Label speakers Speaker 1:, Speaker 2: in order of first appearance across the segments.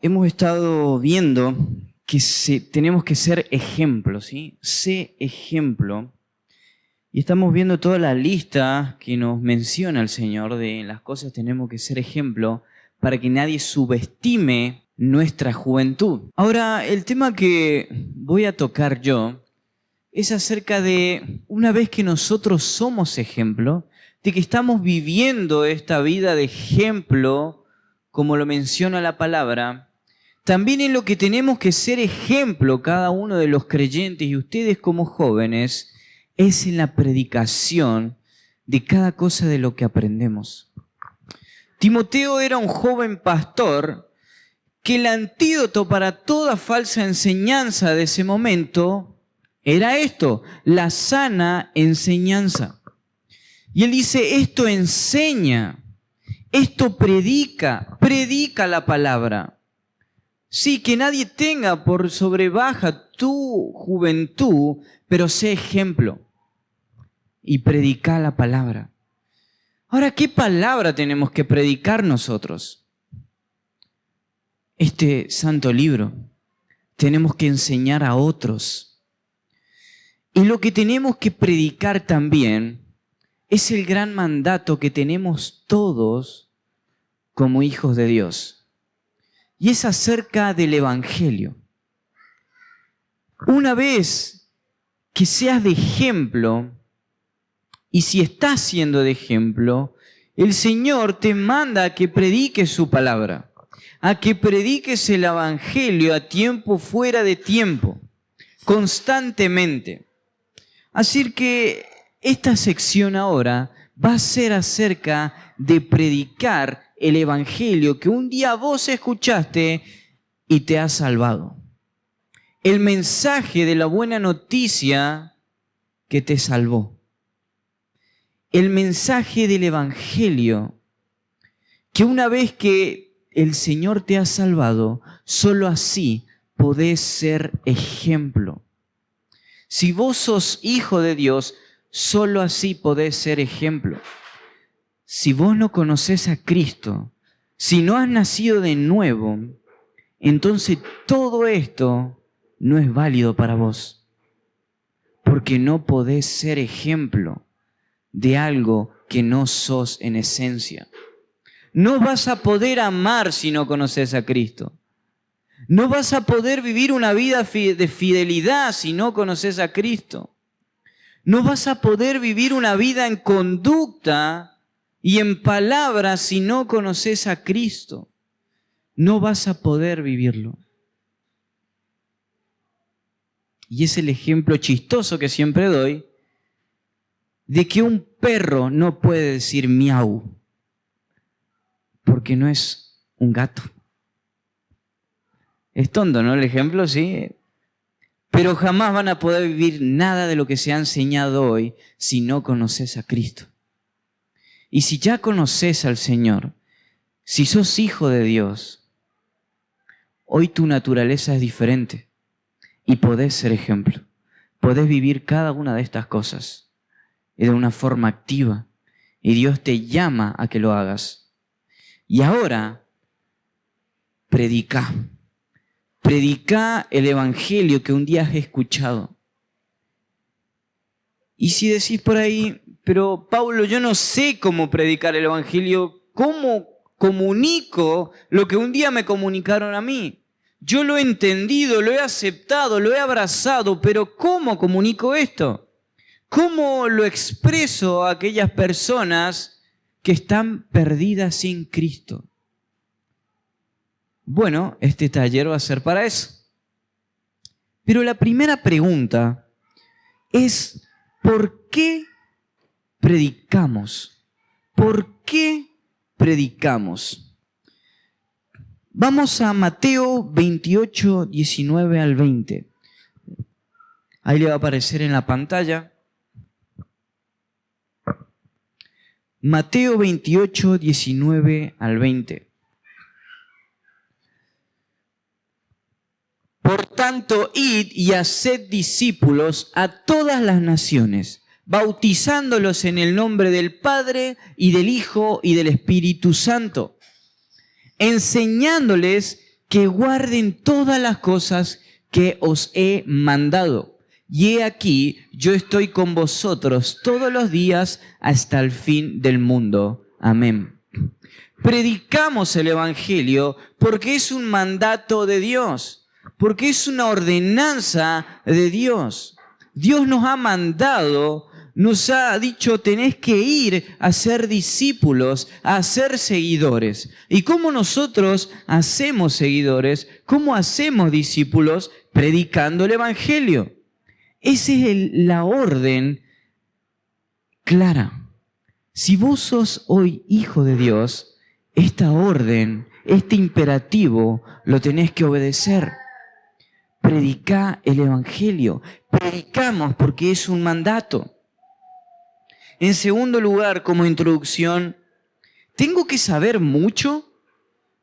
Speaker 1: Hemos estado viendo que tenemos que ser ejemplo, ¿sí? Sé ejemplo. Y estamos viendo toda la lista que nos menciona el Señor de las cosas que tenemos que ser ejemplo para que nadie subestime nuestra juventud. Ahora, el tema que voy a tocar yo es acerca de una vez que nosotros somos ejemplo, de que estamos viviendo esta vida de ejemplo, como lo menciona la palabra, también en lo que tenemos que ser ejemplo cada uno de los creyentes y ustedes como jóvenes, es en la predicación de cada cosa de lo que aprendemos. Timoteo era un joven pastor que el antídoto para toda falsa enseñanza de ese momento era esto, la sana enseñanza. Y él dice, esto enseña, esto predica la palabra. Sí, que nadie tenga por sobrebaja tu juventud, pero sé ejemplo y predica la palabra. Ahora, ¿qué palabra tenemos que predicar nosotros? Este santo libro. Tenemos que enseñar a otros. Y lo que tenemos que predicar también es el gran mandato que tenemos todos como hijos de Dios. Y es acerca del Evangelio. Una vez que seas de ejemplo, y si estás siendo de ejemplo, el Señor te manda a que prediques su palabra, a que prediques el Evangelio a tiempo, fuera de tiempo, constantemente. Así que esta sección ahora va a ser acerca de predicar el Evangelio que un día vos escuchaste y te ha salvado. El mensaje de la buena noticia que te salvó. El mensaje del Evangelio que una vez que el Señor te ha salvado, solo así podés ser ejemplo. Si vos sos hijo de Dios, solo así podés ser ejemplo. Si vos no conocés a Cristo, si no has nacido de nuevo, entonces todo esto no es válido para vos. Porque no podés ser ejemplo de algo que no sos en esencia. No vas a poder amar si no conoces a Cristo. No vas a poder vivir una vida de fidelidad si no conoces a Cristo. No vas a poder vivir una vida en conducta y en palabras si no conoces a Cristo. No vas a poder vivirlo. Y es el ejemplo chistoso que siempre doy de que un perro no puede decir miau porque no es un gato. Es tonto, ¿no? El ejemplo, sí. Pero jamás van a poder vivir nada de lo que se ha enseñado hoy si no conoces a Cristo. Y si ya conoces al Señor, si sos hijo de Dios, hoy tu naturaleza es diferente y podés ser ejemplo. Podés vivir cada una de estas cosas de una forma activa y Dios te llama a que lo hagas. Y ahora, predica el Evangelio que un día has escuchado. Y si decís por ahí, pero Pablo, yo no sé cómo predicar el Evangelio, ¿cómo comunico lo que un día me comunicaron a mí? Yo lo he entendido, lo he aceptado, lo he abrazado, pero ¿cómo comunico esto? ¿Cómo lo expreso a aquellas personas que están perdidas sin Cristo? Bueno, este taller va a ser para eso. Pero la primera pregunta es, ¿por qué predicamos? ¿Por qué predicamos? Vamos a Mateo 28, 19 al 20. Ahí le va a aparecer en la pantalla. Mateo 28, 19 al 20. Por tanto, id y haced discípulos a todas las naciones, bautizándolos en el nombre del Padre y del Hijo y del Espíritu Santo, enseñándoles que guarden todas las cosas que os he mandado. Y he aquí, yo estoy con vosotros todos los días hasta el fin del mundo. Amén. Predicamos el Evangelio porque es un mandato de Dios, porque es una ordenanza de Dios. Dios nos ha mandado, nos ha dicho, tenés que ir a ser discípulos, a ser seguidores. ¿Y cómo nosotros hacemos seguidores? ¿Cómo hacemos discípulos? Predicando el Evangelio. Esa es la orden clara. Si vos sos hoy hijo de Dios, esta orden, este imperativo, lo tenés que obedecer. Predicá el Evangelio. Predicamos porque es un mandato. En segundo lugar, como introducción, ¿tengo que saber mucho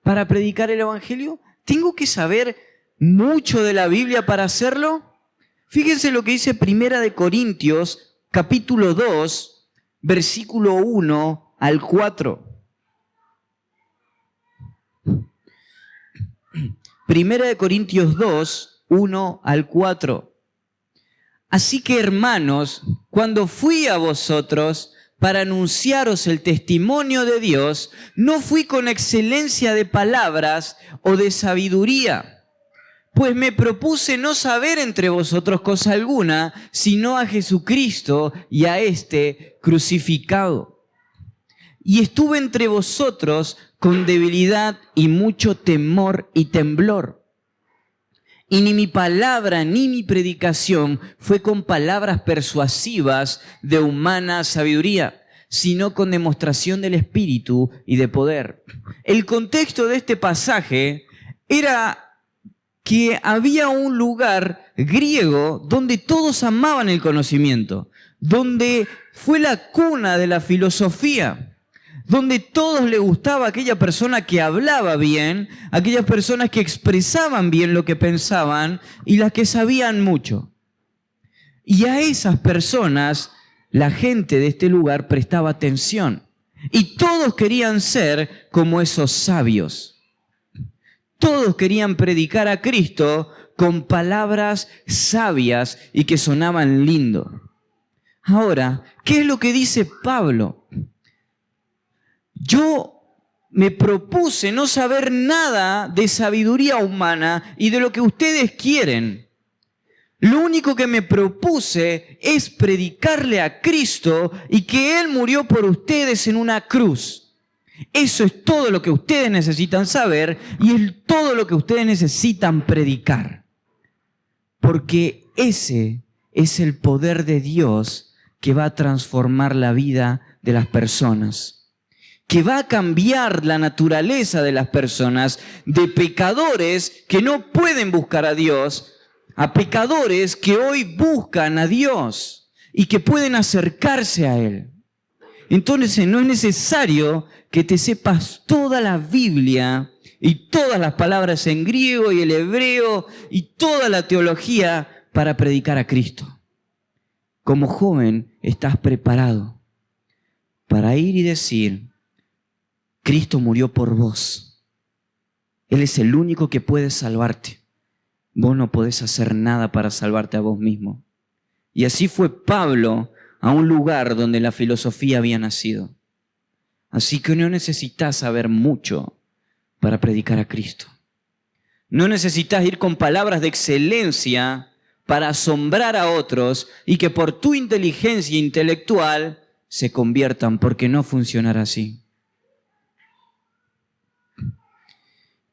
Speaker 1: para predicar el Evangelio? ¿Tengo que saber mucho de la Biblia para hacerlo? Fíjense lo que dice 1 Corintios, capítulo 2, versículo 1 al 4. 1 Corintios 2, 1 al 4. Así que, hermanos, cuando fui a vosotros para anunciaros el testimonio de Dios, no fui con excelencia de palabras o de sabiduría, pues me propuse no saber entre vosotros cosa alguna, sino a Jesucristo y a este crucificado. Y estuve entre vosotros con debilidad y mucho temor y temblor. Y ni mi palabra ni mi predicación fue con palabras persuasivas de humana sabiduría, sino con demostración del Espíritu y de poder. El contexto de este pasaje era que había un lugar griego donde todos amaban el conocimiento, donde fue la cuna de la filosofía, donde todos les gustaba aquella persona que hablaba bien, aquellas personas que expresaban bien lo que pensaban y las que sabían mucho. Y a esas personas la gente de este lugar prestaba atención y todos querían ser como esos sabios. Todos querían predicar a Cristo con palabras sabias y que sonaban lindo. Ahora, ¿qué es lo que dice Pablo? Yo me propuse no saber nada de sabiduría humana y de lo que ustedes quieren. Lo único que me propuse es predicarle a Cristo y que Él murió por ustedes en una cruz. Eso es todo lo que ustedes necesitan saber y es todo lo que ustedes necesitan predicar. Porque ese es el poder de Dios que va a transformar la vida de las personas, que va a cambiar la naturaleza de las personas, de pecadores que no pueden buscar a Dios, a pecadores que hoy buscan a Dios y que pueden acercarse a Él. Entonces no es necesario que te sepas toda la Biblia y todas las palabras en griego y el hebreo y toda la teología para predicar a Cristo. Como joven estás preparado para ir y decir, Cristo murió por vos. Él es el único que puede salvarte. Vos no podés hacer nada para salvarte a vos mismo. Y así fue Pablo a un lugar donde la filosofía había nacido. Así que no necesitas saber mucho para predicar a Cristo. No necesitas ir con palabras de excelencia para asombrar a otros y que por tu inteligencia intelectual se conviertan, porque no funcionará así.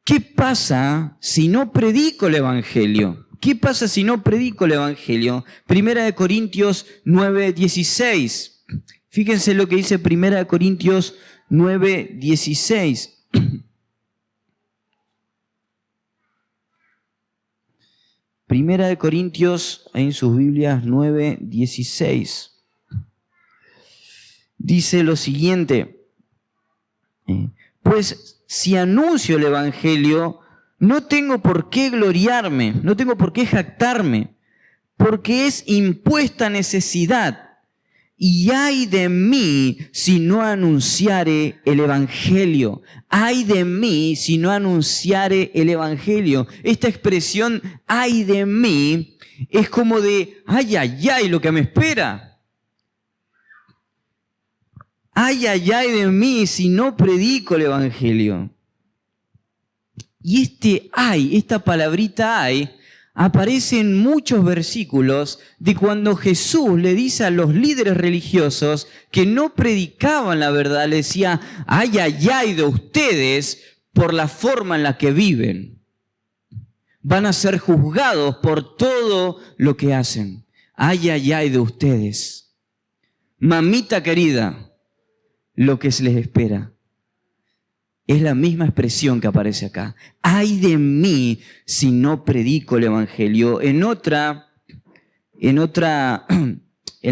Speaker 1: ¿Qué pasa si no predico el Evangelio? ¿Qué pasa si no predico el Evangelio? 1 Corintios 9:16. Fíjense lo que dice 1 Corintios 9:16. 1 Corintios, en sus Biblias, 9:16. Dice lo siguiente: pues si anuncio el Evangelio, no tengo por qué gloriarme, no tengo por qué jactarme, porque es impuesta necesidad. Y ay de mí si no anunciare el Evangelio. Ay de mí si no anunciare el Evangelio. Esta expresión, ay de mí, es como de, ay, ay, ay, lo que me espera. Ay, ay, ay de mí si no predico el Evangelio. Y este ay, esta palabrita ay, aparece en muchos versículos de cuando Jesús le dice a los líderes religiosos que no predicaban la verdad, le decía, ay, ay, ay de ustedes por la forma en la que viven. Van a ser juzgados por todo lo que hacen. Ay, ay, ay de ustedes. Mamita querida, lo que se les espera. Es la misma expresión que aparece acá. Ay de mí si no predico el Evangelio. En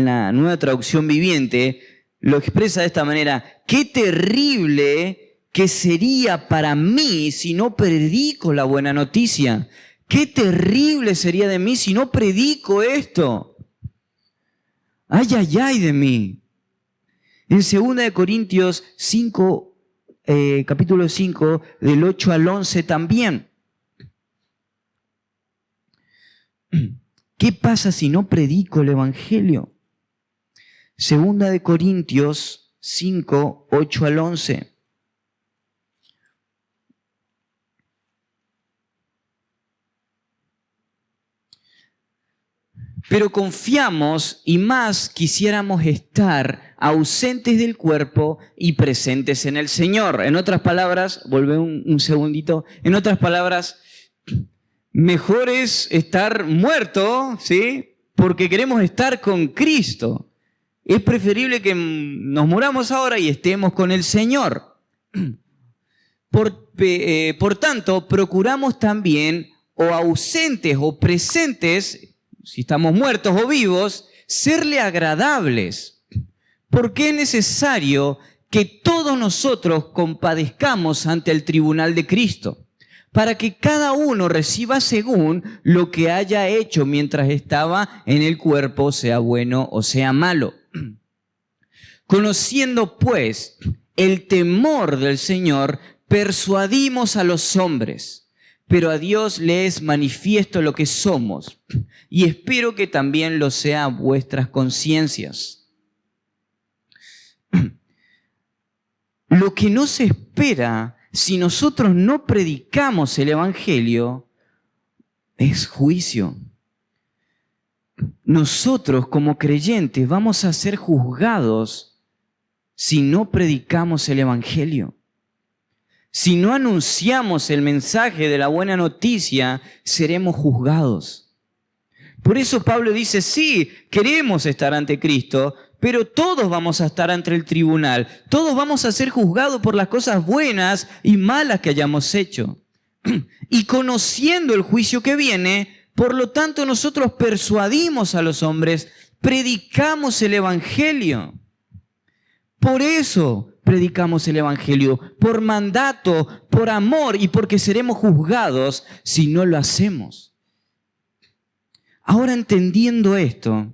Speaker 1: la Nueva Traducción Viviente, lo expresa de esta manera. Qué terrible que sería para mí si no predico la buena noticia. Qué terrible sería de mí si no predico esto. Ay, ay, ay de mí. En 2 Corintios 5, capítulo 5, del 8 al 11 también. ¿Qué pasa si no predico el Evangelio? 2 Corintios 5, 8 al 11. Pero confiamos y más quisiéramos estar ausentes del cuerpo y presentes en el Señor. En otras palabras, volvé un segundito, en otras palabras, mejor es estar muerto, ¿sí? Porque queremos estar con Cristo. Es preferible que nos muramos ahora y estemos con el Señor. Por tanto, procuramos también, o ausentes o presentes, si estamos muertos o vivos, serle agradables. Porque es necesario que todos nosotros compadezcamos ante el tribunal de Cristo, para que cada uno reciba según lo que haya hecho mientras estaba en el cuerpo, sea bueno o sea malo. Conociendo pues el temor del Señor, persuadimos a los hombres. Pero a Dios le es manifiesto lo que somos, y espero que también lo sea vuestras conciencias. Lo que no se espera si nosotros no predicamos el Evangelio es juicio. Nosotros como creyentes vamos a ser juzgados si no predicamos el Evangelio. Si no anunciamos el mensaje de la buena noticia, seremos juzgados. Por eso Pablo dice, sí, queremos estar ante Cristo, pero todos vamos a estar ante el tribunal. Todos vamos a ser juzgados por las cosas buenas y malas que hayamos hecho. Y conociendo el juicio que viene, por lo tanto nosotros persuadimos a los hombres, predicamos el Evangelio. Por eso predicamos el Evangelio, por mandato, por amor y porque seremos juzgados si no lo hacemos. Ahora entendiendo esto,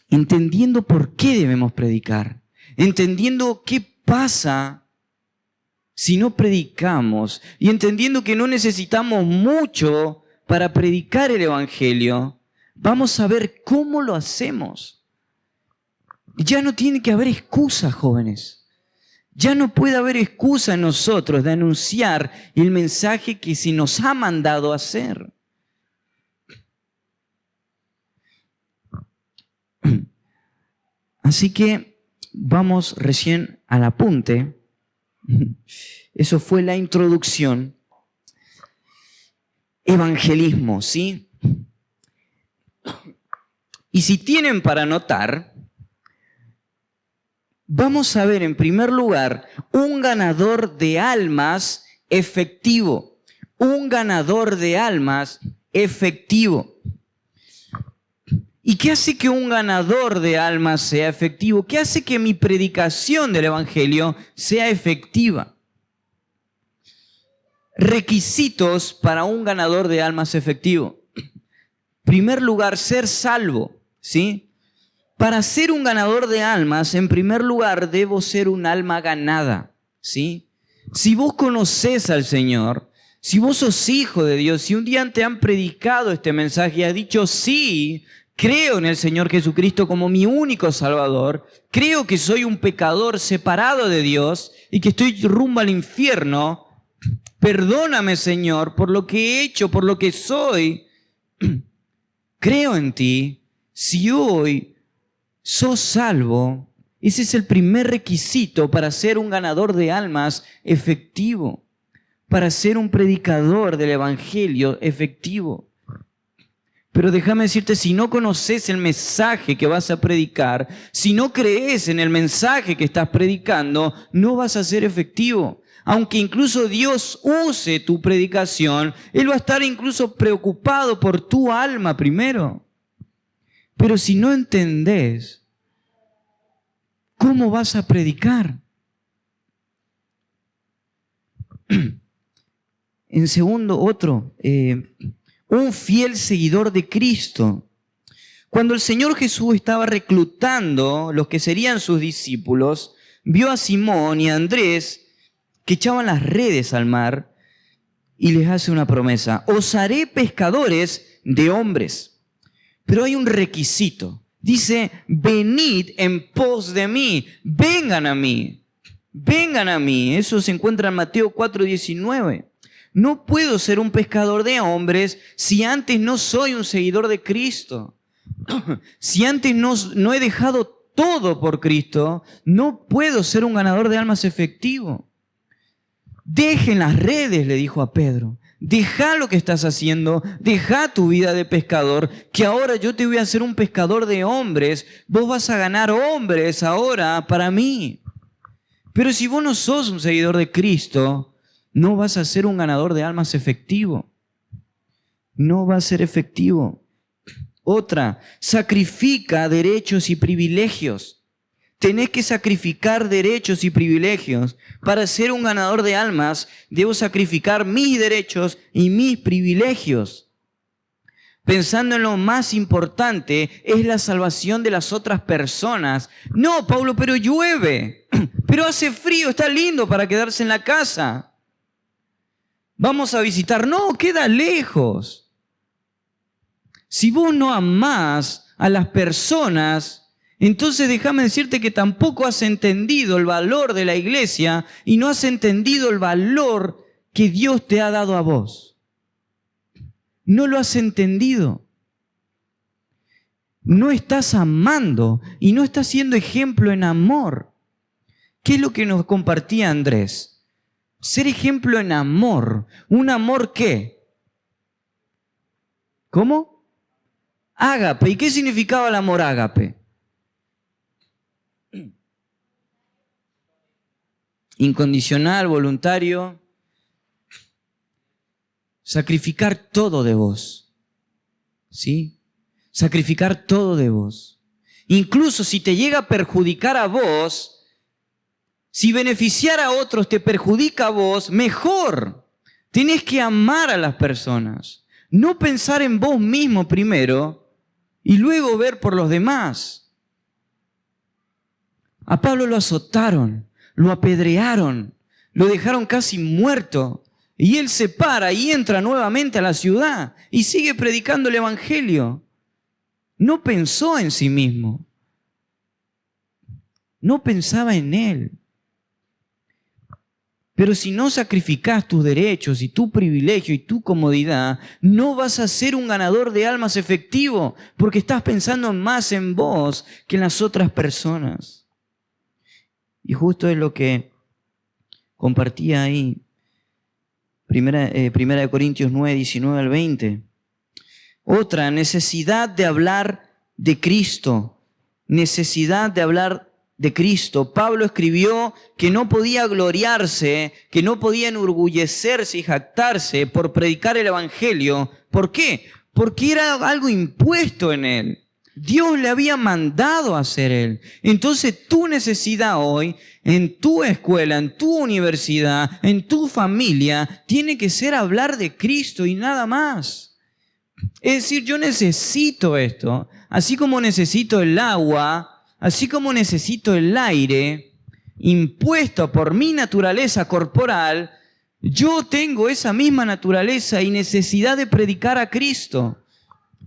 Speaker 1: entendiendo por qué debemos predicar, entendiendo qué pasa si no predicamos y entendiendo que no necesitamos mucho para predicar el Evangelio, vamos a ver cómo lo hacemos. Ya no tiene que haber excusa, jóvenes. Ya no puede haber excusa en nosotros de anunciar el mensaje que se nos ha mandado hacer. Así que vamos recién al apunte. Eso fue la introducción. Evangelismo, ¿sí? Y si tienen para anotar, vamos a ver en primer lugar un ganador de almas efectivo. Un ganador de almas efectivo. ¿Y qué hace que un ganador de almas sea efectivo? ¿Qué hace que mi predicación del Evangelio sea efectiva? Requisitos para un ganador de almas efectivo. En primer lugar, ser salvo, ¿sí? Para ser un ganador de almas, en primer lugar, debo ser un alma ganada, ¿sí? Si vos conocés al Señor, si vos sos hijo de Dios, si un día te han predicado este mensaje y has dicho, sí, creo en el Señor Jesucristo como mi único Salvador, creo que soy un pecador separado de Dios y que estoy rumbo al infierno, perdóname, Señor, por lo que he hecho, por lo que soy, creo en ti. Si hoy sos salvo, ese es el primer requisito para ser un ganador de almas efectivo, para ser un predicador del Evangelio efectivo. Pero déjame decirte, si no conoces el mensaje que vas a predicar, si no crees en el mensaje que estás predicando, no vas a ser efectivo. Aunque incluso Dios use tu predicación, Él va a estar incluso preocupado por tu alma primero. Pero si no entendés, ¿cómo vas a predicar? En segundo, un fiel seguidor de Cristo. Cuando el Señor Jesús estaba reclutando los que serían sus discípulos, vio a Simón y a Andrés que echaban las redes al mar y les hace una promesa: os haré pescadores de hombres. Pero hay un requisito. Dice, venid en pos de mí, vengan a mí, vengan a mí. Eso se encuentra en Mateo 4:19. No puedo ser un pescador de hombres si antes no soy un seguidor de Cristo. Si antes no he dejado todo por Cristo, no puedo ser un ganador de almas efectivo. Dejen las redes, le dijo a Pedro. Deja lo que estás haciendo, deja tu vida de pescador, que ahora yo te voy a hacer un pescador de hombres. Vos vas a ganar hombres ahora para mí. Pero si vos no sos un seguidor de Cristo, no vas a ser un ganador de almas efectivo. No va a ser efectivo. Otra, sacrifica derechos y privilegios. Tenés que sacrificar derechos y privilegios. Para ser un ganador de almas, debo sacrificar mis derechos y mis privilegios. Pensando en lo más importante, es la salvación de las otras personas. No, Pablo, pero llueve, pero hace frío, está lindo para quedarse en la casa. Vamos a visitar. No, queda lejos. Si vos no amás a las personas, entonces déjame decirte que tampoco has entendido el valor de la iglesia y no has entendido el valor que Dios te ha dado a vos. No lo has entendido. No estás amando y no estás siendo ejemplo en amor. ¿Qué es lo que nos compartía Andrés? Ser ejemplo en amor. ¿Un amor qué? ¿Cómo? Ágape. ¿Y qué significaba el amor ágape? Incondicional, voluntario, sacrificar todo de vos, ¿sí? Sacrificar todo de vos. Incluso si te llega a perjudicar a vos, si beneficiar a otros te perjudica a vos, mejor. Tenés que amar a las personas, no pensar en vos mismo primero y luego ver por los demás. A Pablo lo azotaron. Lo apedrearon, lo dejaron casi muerto y él se para y entra nuevamente a la ciudad y sigue predicando el Evangelio. No pensó en sí mismo, no pensaba en él. Pero si no sacrificás tus derechos y tu privilegio y tu comodidad, no vas a ser un ganador de almas efectivo porque estás pensando más en vos que en las otras personas. Y justo es lo que compartía ahí, Primera de Corintios 9, 19 al 20. Otra, necesidad de hablar de Cristo. Necesidad de hablar de Cristo. Pablo escribió que no podía gloriarse, que no podía enorgullecerse y jactarse por predicar el Evangelio. ¿Por qué? Porque era algo impuesto en él. Dios le había mandado a hacer él. Entonces tu necesidad hoy, en tu escuela, en tu universidad, en tu familia, tiene que ser hablar de Cristo y nada más. Es decir, yo necesito esto. así como necesito el agua, así como necesito el aire, impuesto por mi naturaleza corporal, yo tengo esa misma naturaleza y necesidad de predicar a Cristo.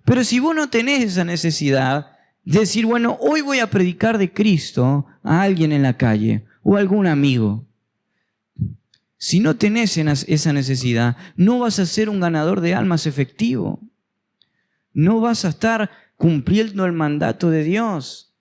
Speaker 1: Pero si vos no tenés esa necesidad de decir, bueno, hoy voy a predicar de Cristo a alguien en la calle o a algún amigo. Si no tenés esa necesidad, no vas a ser un ganador de almas efectivo. No vas a estar cumpliendo el mandato de Dios.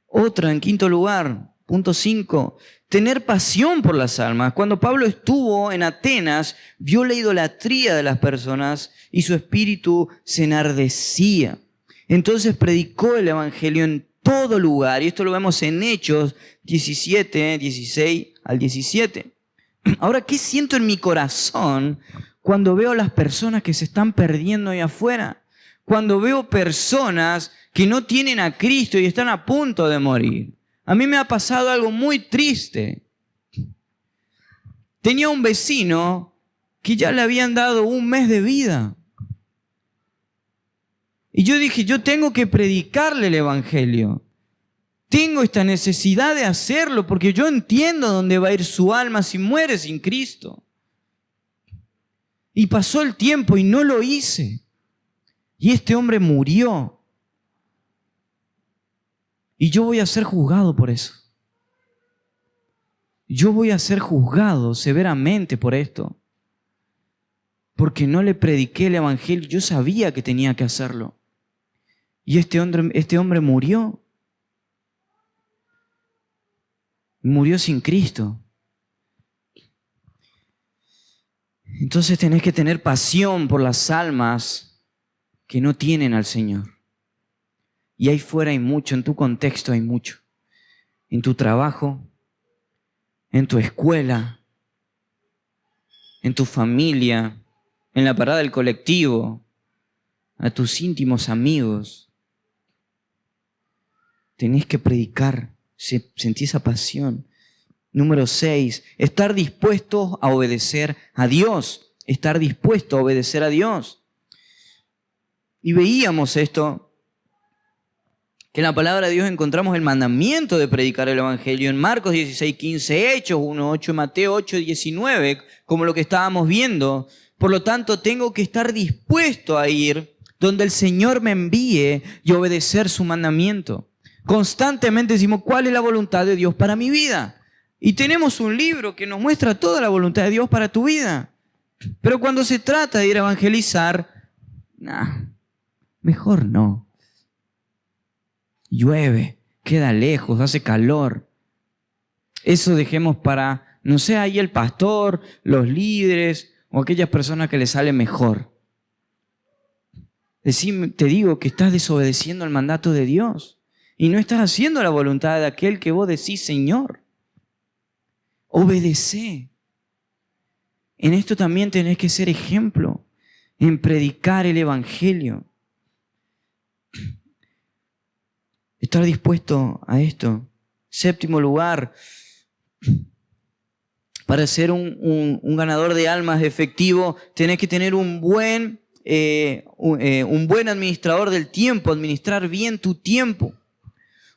Speaker 1: Otra, en quinto lugar, punto 5, tener pasión por las almas. Cuando Pablo estuvo en Atenas, vio la idolatría de las personas y su espíritu se enardecía. Entonces predicó el evangelio en todo lugar, y esto lo vemos en Hechos 17, 16 al 17. Ahora, ¿qué siento en mi corazón cuando veo a las personas que se están perdiendo ahí afuera? Cuando veo personas que no tienen a Cristo y están a punto de morir. A mí me ha pasado algo muy triste. Tenía un vecino que ya le habían dado un mes de vida. Y yo dije, yo tengo que predicarle el evangelio. Tengo esta necesidad de hacerlo porque yo entiendo dónde va a ir su alma si muere sin Cristo. Y pasó el tiempo y no lo hice. Y este hombre murió. Y yo voy a ser juzgado por eso. Yo voy a ser juzgado severamente por esto. Porque no le prediqué el evangelio. Yo sabía que tenía que hacerlo. Y este hombre murió. Murió sin Cristo. Entonces tenés que tener pasión por las almas que no tienen al Señor. Y ahí fuera hay mucho, en tu contexto hay mucho. En tu trabajo, en tu escuela, en tu familia, en la parada del colectivo, a tus íntimos amigos. Tenés que predicar, sentí esa pasión. Número 6, estar dispuesto a obedecer a Dios. Estar dispuesto a obedecer a Dios. Y veíamos esto, que en la palabra de Dios encontramos el mandamiento de predicar el evangelio en Marcos 16, 15, Hechos 1, 8, Mateo 8, 19, como lo que estábamos viendo. Por lo tanto, tengo que estar dispuesto a ir donde el Señor me envíe y obedecer su mandamiento. Constantemente decimos, ¿cuál es la voluntad de Dios para mi vida? Y tenemos un libro que nos muestra toda la voluntad de Dios para tu vida. Pero cuando se trata de ir a evangelizar, mejor no. Llueve, queda lejos, hace calor. Eso dejemos para, no sé, ahí el pastor, los líderes o aquellas personas que les sale mejor. Te digo que estás desobedeciendo el mandato de Dios y no estás haciendo la voluntad de aquel que vos decís, Señor. Obedecé. En esto también tenés que ser ejemplo, en predicar el evangelio. Estar dispuesto a esto. Séptimo lugar, para ser un ganador de almas efectivo, tenés que tener un buen administrador del tiempo, administrar bien tu tiempo.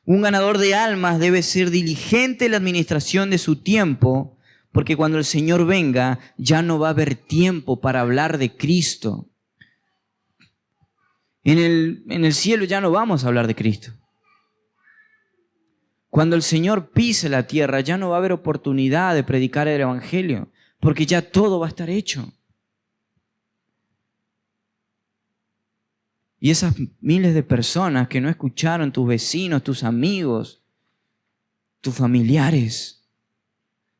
Speaker 1: Un ganador de almas debe ser diligente en la administración de su tiempo, porque cuando el Señor venga ya no va a haber tiempo para hablar de Cristo. En el cielo ya no vamos a hablar de Cristo. Cuando el Señor pise la tierra ya no va a haber oportunidad de predicar el evangelio, porque ya todo va a estar hecho. Y esas miles de personas que no escucharon, tus vecinos, tus amigos, tus familiares,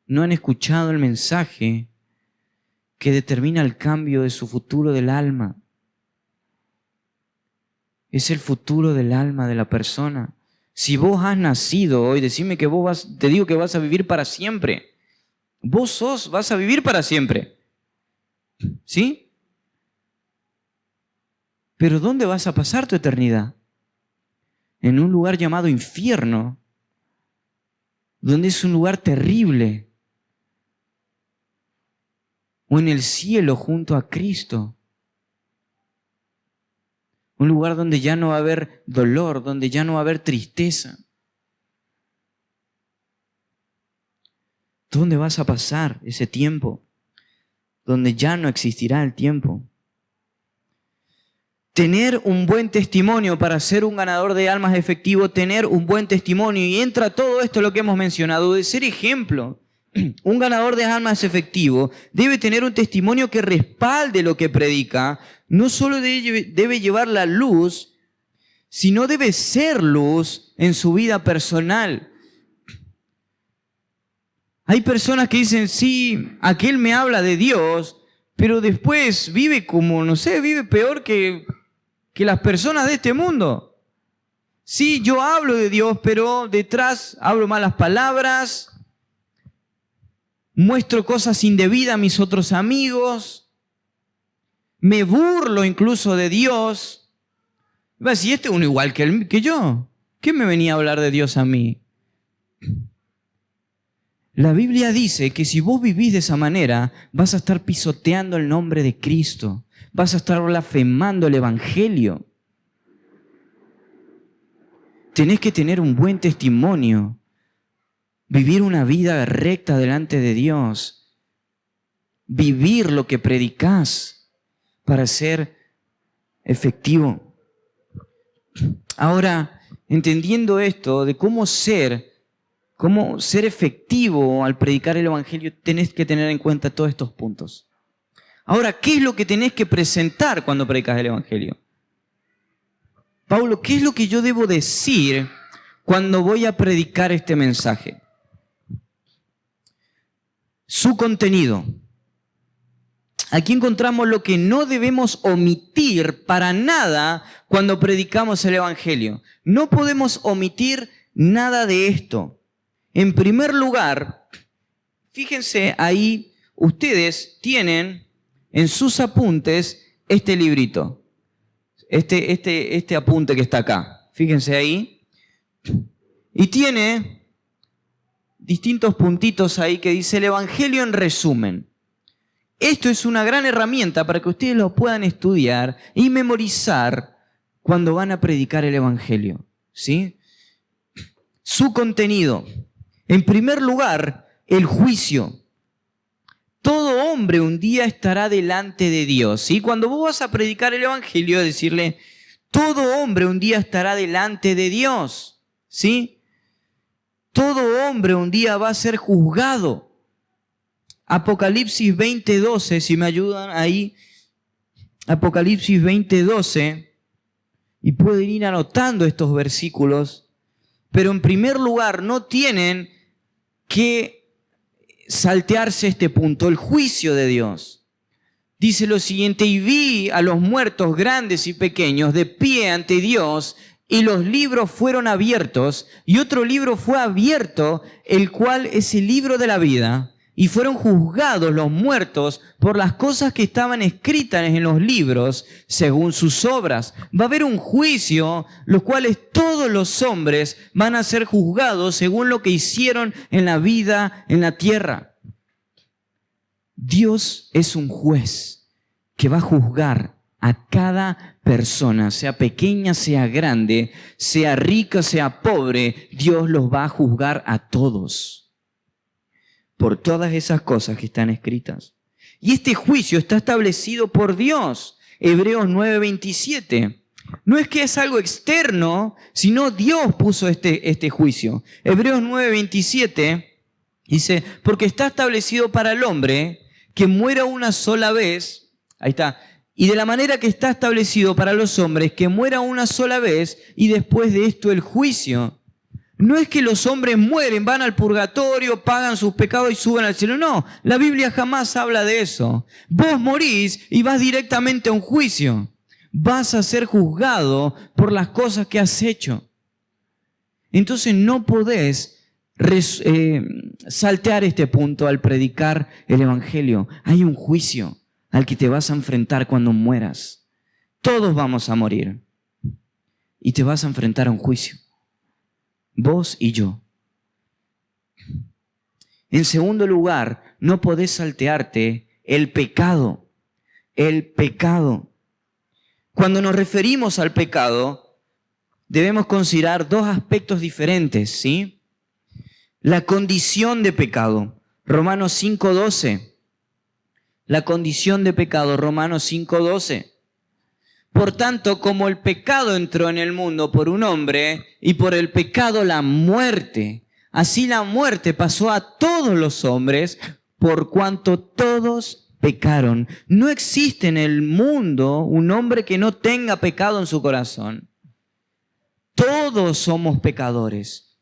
Speaker 1: no han escuchado el mensaje que determina el cambio de su futuro del alma. Es el futuro del alma de la persona. Si vos has nacido hoy, decime que te digo que vas a vivir para siempre. Vos vas a vivir para siempre. ¿Sí? Pero ¿dónde vas a pasar tu eternidad? En un lugar llamado infierno, donde es un lugar terrible. O en el cielo junto a Cristo. Un lugar donde ya no va a haber dolor, donde ya no va a haber tristeza. ¿Dónde vas a pasar ese tiempo? Donde ya no existirá el tiempo. Tener un buen testimonio para ser un ganador de almas efectivo, tener un buen testimonio. Y entra todo esto lo que hemos mencionado, de ser ejemplo. Un ganador de almas efectivo debe tener un testimonio que respalde lo que predica. No solo debe llevar la luz, sino debe ser luz en su vida personal. Hay personas que dicen, sí, aquel me habla de Dios, pero después vive como, no sé, vive peor que las personas de este mundo. Sí, yo hablo de Dios, pero detrás hablo malas palabras, muestro cosas indebidas a mis otros amigos, me burlo incluso de Dios. Va a decir, este es uno igual que yo. ¿Qué me venía a hablar de Dios a mí? La Biblia dice que si vos vivís de esa manera, vas a estar pisoteando el nombre de Cristo. Vas a estar blasfemando el Evangelio. Tenés que tener un buen testimonio. Vivir una vida recta delante de Dios. Vivir lo que predicás para ser efectivo. Ahora, entendiendo esto de cómo ser efectivo al predicar el Evangelio, tenés que tener en cuenta todos estos puntos. Ahora, ¿qué es lo que tenés que presentar cuando predicas el Evangelio? Pablo, ¿qué es lo que yo debo decir cuando voy a predicar este mensaje? Su contenido. Aquí encontramos lo que no debemos omitir para nada cuando predicamos el Evangelio. No podemos omitir nada de esto. En primer lugar, fíjense ahí, ustedes tienen en sus apuntes este librito, este apunte que está acá. Fíjense ahí. Y tiene distintos puntitos ahí que dice el Evangelio en resumen. Esto es una gran herramienta para que ustedes lo puedan estudiar y memorizar cuando van a predicar el Evangelio, ¿sí? Su contenido. En primer lugar, el juicio. Todo hombre un día estará delante de Dios, ¿sí? Cuando vos vas a predicar el Evangelio, decirle, todo hombre un día estará delante de Dios, ¿sí? Todo hombre un día va a ser juzgado. Apocalipsis 20:12, si me ayudan ahí, Apocalipsis 20:12, y pueden ir anotando estos versículos, pero en primer lugar no tienen que saltearse este punto, el juicio de Dios. Dice lo siguiente, y vi a los muertos grandes y pequeños de pie ante Dios, y los libros fueron abiertos, y otro libro fue abierto, el cual es el libro de la vida. Y fueron juzgados los muertos por las cosas que estaban escritas en los libros según sus obras. Va a haber un juicio, los cuales todos los hombres van a ser juzgados según lo que hicieron en la vida, en la tierra. Dios es un juez que va a juzgar a cada persona, sea pequeña, sea grande, sea rica, sea pobre. Dios los va a juzgar a todos por todas esas cosas que están escritas. Y este juicio está establecido por Dios. Hebreos 9:27. No es que es algo externo, sino Dios puso este juicio. Hebreos 9:27 dice, porque está establecido para el hombre que muera una sola vez. Ahí está. Y de la manera que está establecido para los hombres que muera una sola vez y después de esto el juicio. No es que los hombres mueren, van al purgatorio, pagan sus pecados y suben al cielo. No, la Biblia jamás habla de eso. Vos morís y vas directamente a un juicio. Vas a ser juzgado por las cosas que has hecho. Entonces no podés saltear este punto al predicar el Evangelio. Hay un juicio al que te vas a enfrentar cuando mueras. Todos vamos a morir. Y te vas a enfrentar a un juicio. Vos y yo. En segundo lugar, no podés saltearte el pecado. El pecado. Cuando nos referimos al pecado, debemos considerar dos aspectos diferentes, ¿sí? La condición de pecado, Romanos 5:12. La condición de pecado, Romanos 5:12. Por tanto, como el pecado entró en el mundo por un hombre, y por el pecado la muerte, así la muerte pasó a todos los hombres, por cuanto todos pecaron. No existe en el mundo un hombre que no tenga pecado en su corazón. Todos somos pecadores.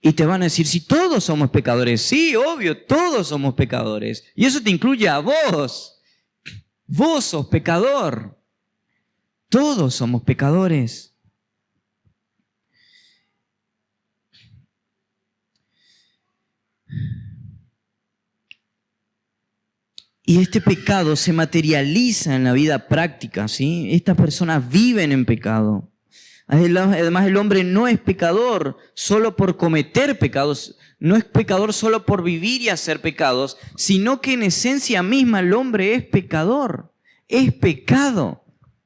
Speaker 1: Y te van a decir, si todos somos pecadores, sí, obvio, todos somos pecadores. Y eso te incluye a vos. Vos sos pecador. Todos somos pecadores. Y este pecado se materializa en la vida práctica, ¿sí? Estas personas viven en pecado. Además, el hombre no es pecador solo por cometer pecados, no es pecador solo por vivir y hacer pecados, sino que en esencia misma el hombre es pecador, es pecado,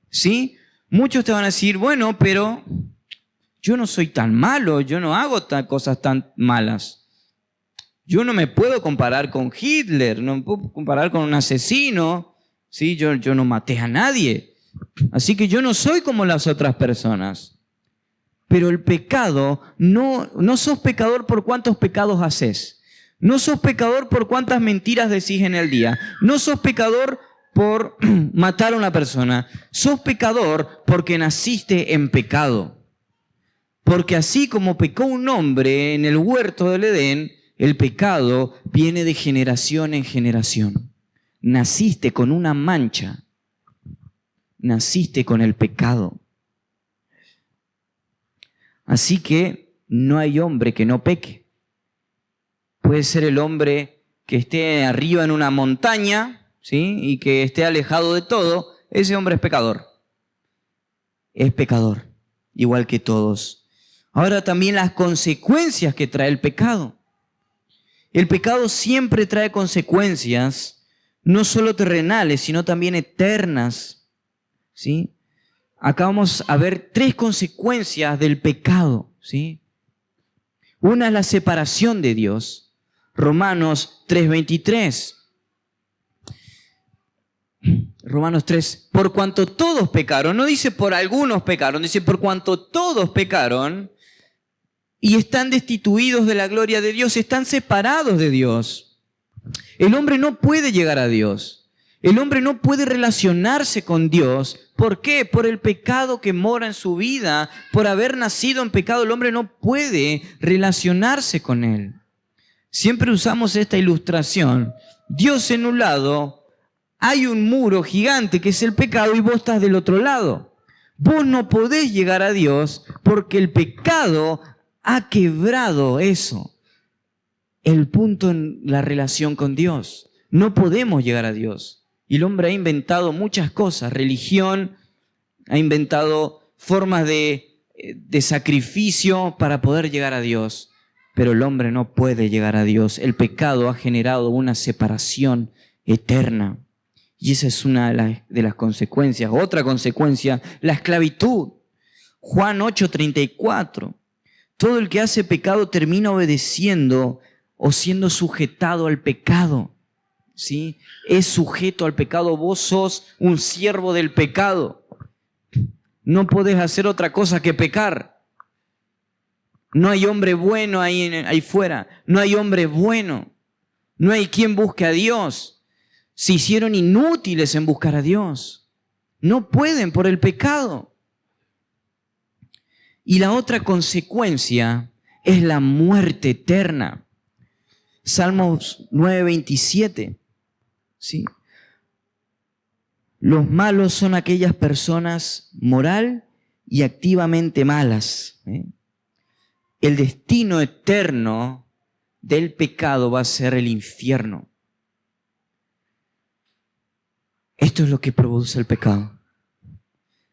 Speaker 1: ¿sí? Muchos te van a decir, bueno, pero yo no soy tan malo, yo no hago cosas tan malas. Yo no me puedo comparar con Hitler, no me puedo comparar con un asesino, ¿sí? Yo no maté a nadie. Así que yo no soy como las otras personas. Pero el pecado, no sos pecador por cuántos pecados haces. No sos pecador por cuántas mentiras decís en el día. No sos pecador por matar a una persona. Sos pecador porque naciste en pecado. Porque así como pecó un hombre en el huerto del Edén, el pecado viene de generación en generación. Naciste con una mancha. Naciste con el pecado. Así que no hay hombre que no peque. Puede ser el hombre que esté arriba en una montaña, ¿sí? Y que esté alejado de todo. Ese hombre es pecador. Es pecador, igual que todos. Ahora también las consecuencias que trae el pecado. El pecado siempre trae consecuencias, no solo terrenales, sino también eternas, ¿sí? Acá vamos a ver 3 consecuencias del pecado, ¿sí? Una es la separación de Dios. Romanos 3:23. Romanos 3. Por cuanto todos pecaron, no dice por algunos pecaron, dice por cuanto todos pecaron y están destituidos de la gloria de Dios, están separados de Dios. El hombre no puede llegar a Dios. El hombre no puede relacionarse con Dios. ¿Por qué? Por el pecado que mora en su vida. Por haber nacido en pecado, el hombre no puede relacionarse con Él. Siempre usamos esta ilustración. Dios en un lado, hay un muro gigante que es el pecado y vos estás del otro lado. Vos no podés llegar a Dios porque el pecado ha quebrado eso. El punto en la relación con Dios. No podemos llegar a Dios. Y el hombre ha inventado muchas cosas, religión, ha inventado formas de sacrificio para poder llegar a Dios. Pero el hombre no puede llegar a Dios. El pecado ha generado una separación eterna. Y esa es una de las consecuencias. Otra consecuencia, la esclavitud. Juan 8:34. Todo el que hace pecado termina obedeciendo o siendo sujetado al pecado. ¿Sí? Es sujeto al pecado. Vos sos un siervo del pecado. No podés hacer otra cosa que pecar. No hay hombre bueno ahí fuera. No hay hombre bueno. No hay quien busque a Dios. Se hicieron inútiles en buscar a Dios. No pueden por el pecado. Y la otra consecuencia es la muerte eterna. Salmos 9:27. ¿Sí? Los malos son aquellas personas moral y activamente malas. El destino eterno del pecado va a ser el infierno. Esto es lo que produce el pecado.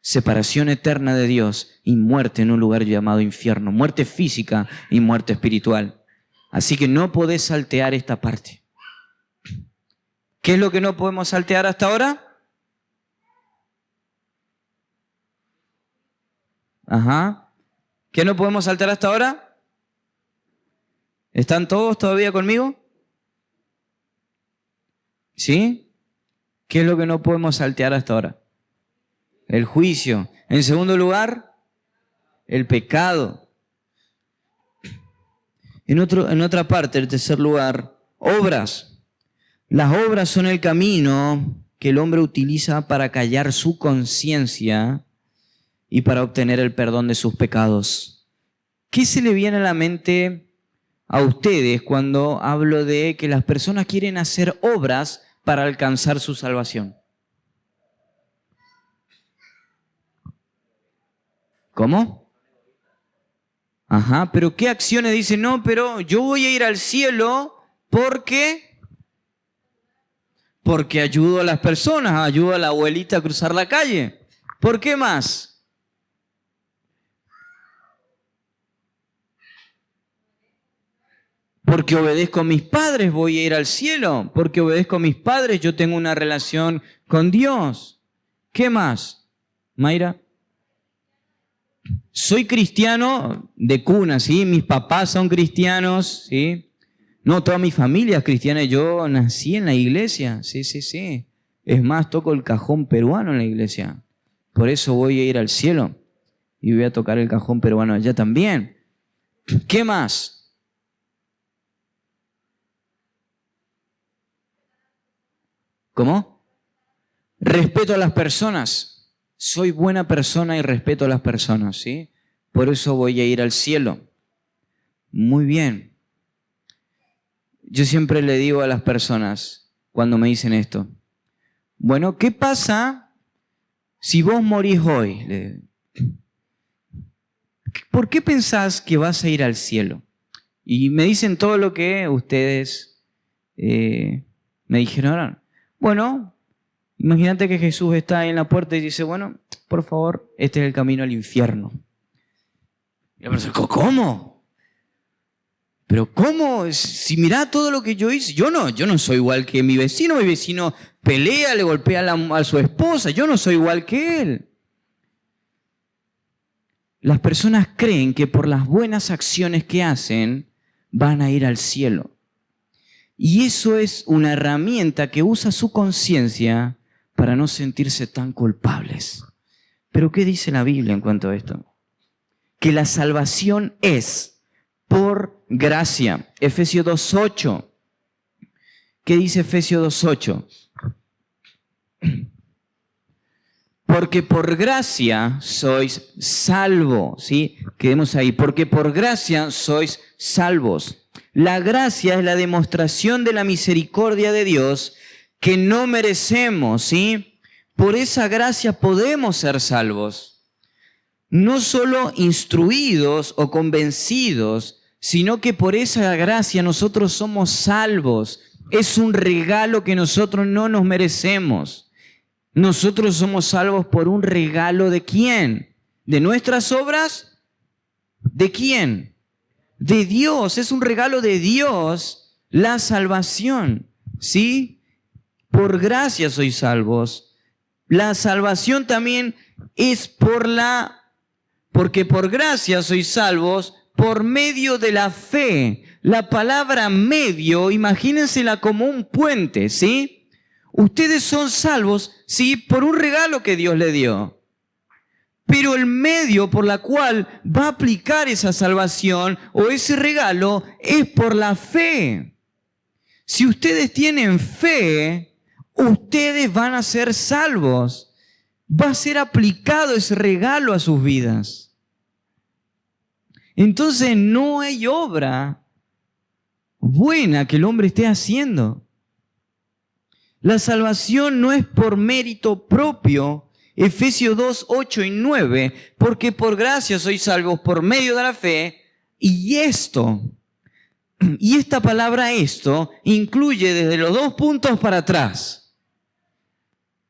Speaker 1: Separación eterna de Dios y muerte en un lugar llamado infierno. Muerte física y muerte espiritual. Así que no podés saltear esta parte. ¿Qué es lo que no podemos saltear hasta ahora? Ajá. ¿Qué no podemos saltar hasta ahora? ¿Están todos todavía conmigo? ¿Sí? ¿Qué es lo que no podemos saltear hasta ahora? El juicio. En segundo lugar, el pecado. En otra parte, el tercer lugar, obras. Las obras son el camino que el hombre utiliza para callar su conciencia y para obtener el perdón de sus pecados. ¿Qué se le viene a la mente a ustedes cuando hablo de que las personas quieren hacer obras para alcanzar su salvación? ¿Cómo? Ajá, pero ¿qué acciones dicen? No, pero yo voy a ir al cielo porque ayudo a las personas, ayudo a la abuelita a cruzar la calle. ¿Por qué más? Porque obedezco a mis padres, voy a ir al cielo. Porque obedezco a mis padres, yo tengo una relación con Dios. ¿Qué más, Mayra? Soy cristiano de cuna, ¿sí? Mis papás son cristianos, ¿sí? No, toda mi familia es cristiana. Yo nací en la iglesia, sí, sí, sí. Es más, toco el cajón peruano en la iglesia. Por eso voy a ir al cielo. Y voy a tocar el cajón peruano allá también. ¿Qué más? ¿Cómo? Respeto a las personas. Soy buena persona y respeto a las personas, ¿sí? Por eso voy a ir al cielo. Muy bien. Yo siempre le digo a las personas cuando me dicen esto, bueno, ¿qué pasa si vos morís hoy? ¿Por qué pensás que vas a ir al cielo? Y me dicen todo lo que ustedes me dijeron. Bueno, imagínate que Jesús está en la puerta y dice, bueno, por favor, este es el camino al infierno. Y la persona, ¿cómo? Pero ¿cómo? Si mirá todo lo que yo hice, yo no soy igual que mi vecino pelea, le golpea a su esposa, yo no soy igual que él. Las personas creen que por las buenas acciones que hacen van a ir al cielo. Y eso es una herramienta que usa su conciencia para no sentirse tan culpables. Pero ¿qué dice la Biblia en cuanto a esto? Que la salvación es por gracia. Efesios 2:8. ¿Qué dice Efesios 2:8? Porque por gracia sois salvos, ¿sí? Quedemos ahí. Porque por gracia sois salvos. La gracia es la demostración de la misericordia de Dios que no merecemos, ¿sí? Por esa gracia podemos ser salvos. No solo instruidos o convencidos, sino que por esa gracia nosotros somos salvos. Es un regalo que nosotros no nos merecemos. Nosotros somos salvos por un regalo ¿de quién? ¿De nuestras obras? ¿De quién? De Dios. Es un regalo de Dios la salvación. ¿Sí? Por gracia sois salvos. La salvación también es porque por gracia sois salvos por medio de la fe. La palabra medio, imagínensela como un puente, ¿sí? Ustedes son salvos, sí, por un regalo que Dios le dio. Pero el medio por la cual va a aplicar esa salvación o ese regalo es por la fe. Si ustedes tienen fe, ustedes van a ser salvos. Va a ser aplicado ese regalo a sus vidas. Entonces no hay obra buena que el hombre esté haciendo. La salvación no es por mérito propio. Efesios 2, 8 y 9, porque por gracia sois salvos por medio de la fe. Y esta palabra esto incluye desde los 2 puntos para atrás.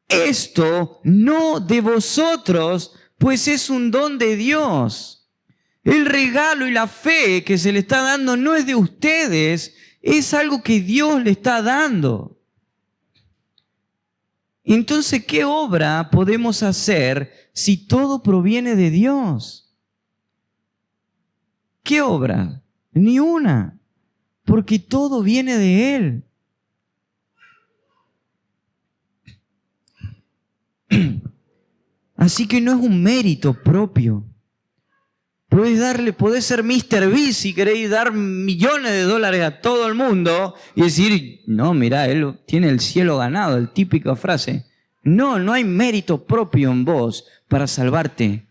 Speaker 1: Esto no de vosotros, pues es un don de Dios. El regalo y la fe que se le está dando no es de ustedes, es algo que Dios le está dando. Entonces, ¿qué obra podemos hacer si todo proviene de Dios? ¿Qué obra? Ni una, porque todo viene de Él. Así que no es un mérito propio. Podés ser Mr. Beast si queréis dar millones de dólares a todo el mundo y decir, no, mirá, él tiene el cielo ganado, la típica frase. No, no hay mérito propio en vos para salvarte.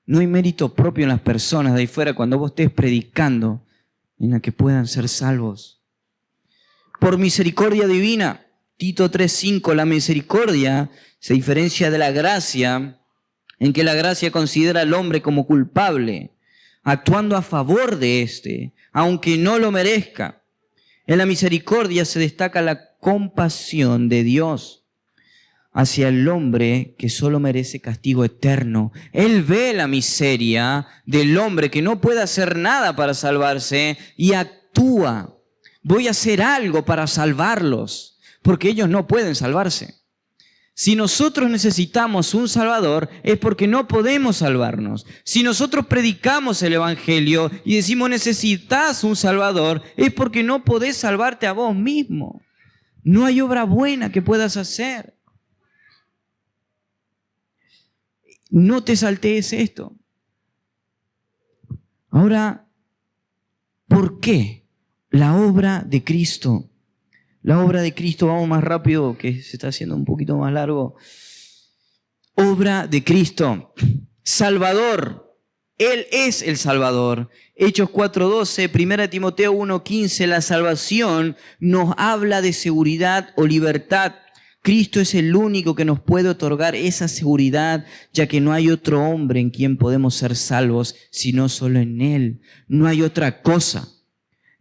Speaker 1: No hay mérito propio en las personas de ahí fuera cuando vos estés predicando en la que puedan ser salvos. Por misericordia divina, Tito 3:5, la misericordia se diferencia de la gracia en que la gracia considera al hombre como culpable, actuando a favor de éste, aunque no lo merezca. En la misericordia se destaca la compasión de Dios hacia el hombre que solo merece castigo eterno. Él ve la miseria del hombre que no puede hacer nada para salvarse y actúa. Voy a hacer algo para salvarlos, porque ellos no pueden salvarse. Si nosotros necesitamos un Salvador, es porque no podemos salvarnos. Si nosotros predicamos el Evangelio y decimos necesitas un Salvador, es porque no podés salvarte a vos mismo. No hay obra buena que puedas hacer. No te saltees esto. Ahora, ¿por qué la obra de Cristo? La obra de Cristo, vamos más rápido, que se está haciendo un poquito más largo. Obra de Cristo, Salvador. Él es el Salvador. Hechos 4:12, 1 Timoteo 1:15, la salvación nos habla de seguridad o libertad. Cristo es el único que nos puede otorgar esa seguridad, ya que no hay otro hombre en quien podemos ser salvos, sino solo en Él. No hay otra cosa.